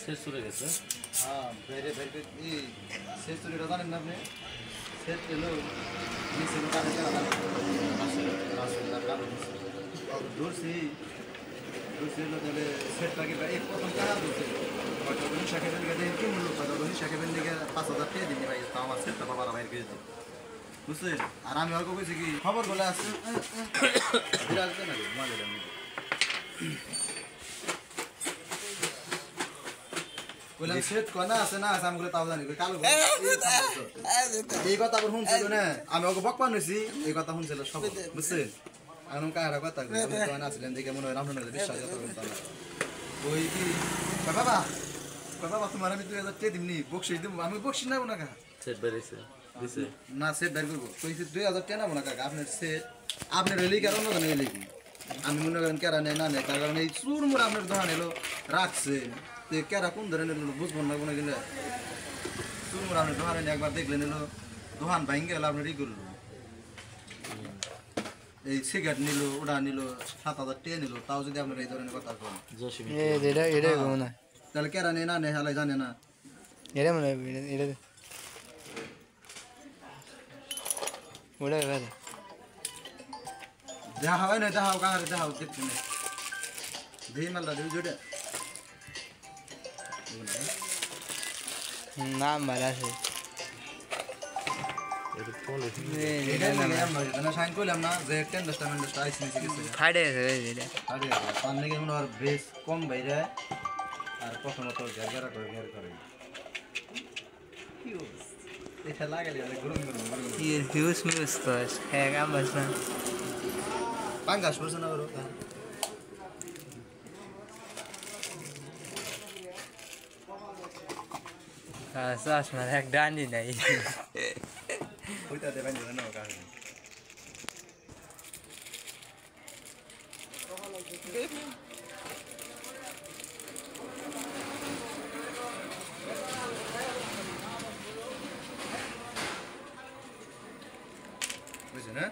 শেষ চলে গেছে। হ্যাঁ ভেরে ভেরে এই শেষ চুরিটা জানেন না আপনি? শেষ এলো নিচে কানে জানা ধরছি ধরছি এলো তাহলে সেট লাগে এই প্রথম টাকা ধরছে হয়তো শাখের দিকে দেখে কি মূল্য পাতা শাখের দিকে 5,000 টাকা দিন ভাই তা আমার সেটটা বাবার বাইরে গেছে বুঝছেন। আর আমি অল্প কইছি কি খবর বলে আসছে বিরাজ না মালে বললাম সেট কোনা আছে না আছে আমগুলো তাও জানি কালো এই কথা আবার শুনছিল না আমি ওকে বকপা নইছি এই কথা শুনছিল সব বুঝছেন। আমি কারা কথা আমি তো আসলেন দেখে মনে হয় রামনগরে বিশ্বাস করতে না ওই কি বাবা বাবা তোমার আমি 2000 টাকা দিমনি বকশিস দিম আমি বকশিস না না কাকা সেট বেরিয়েছে দিছে না সেট বের করব কইছি 2000 টাকা না কাকা আপনার সেট আপনার রেলি কারণ না নেই লিখি আমি মনে করেন কেরা নেই না নেই তার কারণে এই চুর মুর আপনার দোকান এলো রাখছে তো কেরা কোন ধরনের বুঝবো না কোনো গেলে চুর মুর আপনার দোকানে একবার দেখলেন এলো দোকান ভাঙ্গে গেল আপনার ই করলো এই সিগারেট নিল ওটা নিল 7,000 টাকা নিল তাও যদি আপনার এই ধরনের কথা বলেন এটা না তাহলে কেরা নেই না নেই হালাই জানে না এটা মনে এটা ওটা ভালো দেখা হয় না দেখাও কাহারে দেখাও দেখতে নেই দেখি মালটা দেখি জোটে নাম ভালো আছে এটা পলিথিন সাইন করলাম না যে 10 আইসি নিচে গেছে ফাটে গেছে এটা আরে তার নাকি মনে হয় বেশ কম বাইরে আর প্রথমত ঘেরা করে এটা লাগালে গরম গরম কি হিউজ মিউজ কস হ্যাঁ কাম বাস না পাঙ্গাস বসে না ওর সাস মানে এক ডান্ডি নাই ওইটা দেবেন না কাজ বুঝছেন না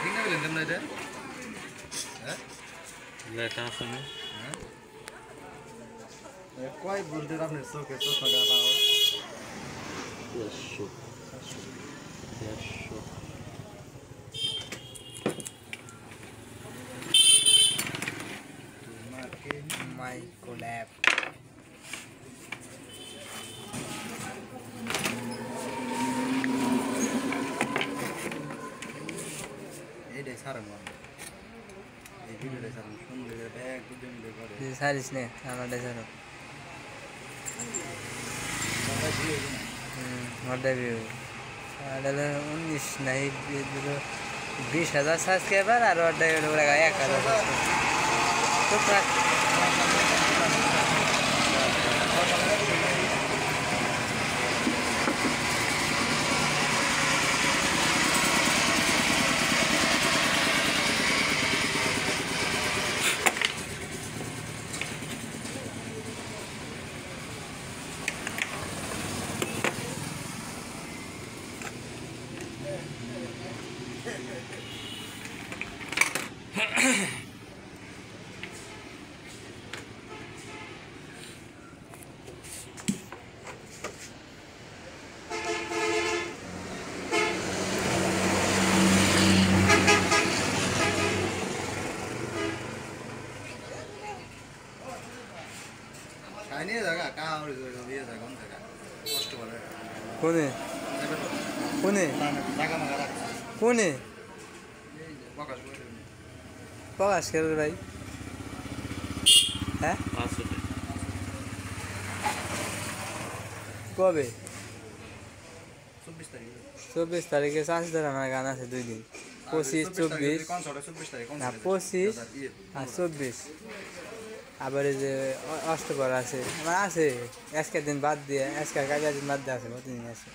ঠিক না বলেন কেমন এটা হ্যাঁ লেটা আছে না কয় বলতে আপনার চোখে চোখা গাড়া 100 মাইক্রোল্যাব এইটাই সারেন এই ভিডিওটা সারেন সুন্দর ব্যাগ দুজন করে সারিস নে আমাদের সারো মডেল আডালে 19 নাই 20,000 সাবস্ক্রাইবার আর ওটা 1,000 তো নিয়ে জায়গা কাউর দিয়ে জায়গা কোন জায়গা কষ্ট করে কোনে কোনে জায়গা মাগা রাখছে কোনে প্রকাশ করে প্রকাশ করে ভাই হ্যাঁ 500 কবে 24 তারিখে 24 ধরে আমার গান আছে 2 দিন 25 24 না 25 আর 24 আবার এই যে অষ্টপর আছে আমার আছে আজকের দিন বাদ দিয়ে আজকের কাজের দিন বাদ দিয়ে আছে প্রতিদিন আছে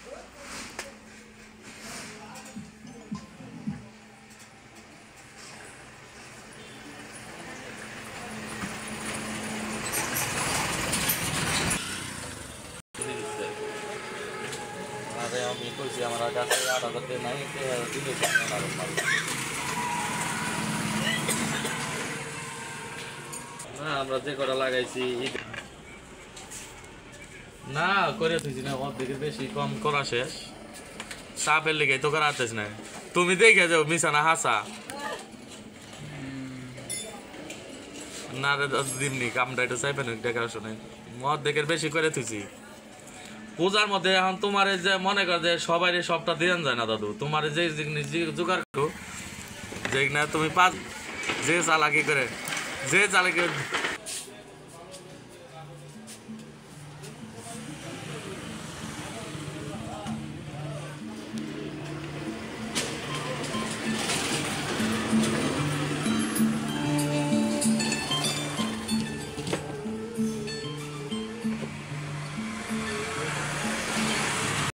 আমি কইছি আমার কাছে 8,000 টাকা নাই দিলে না আমরা যে কটা লাগাইছি না করে তুই না অর্ধেকের বেশি কম করা শেষ সাপের লেগে তো করা আছিস না তুমি দেখে যাও মিশানা হাসা না রে দিমনি কামটা এটা চাইবেন ডেকোরেশন অর্ধেকের বেশি করে তুইছি পূজার মধ্যে এখন তোমার যে মনে কর যে সবাই সবটা দেন যায় না দাদু তোমার যে জিনিস জোগাড় করো যে না তুমি পাঁচ যে চালাকি করে যে চালাকি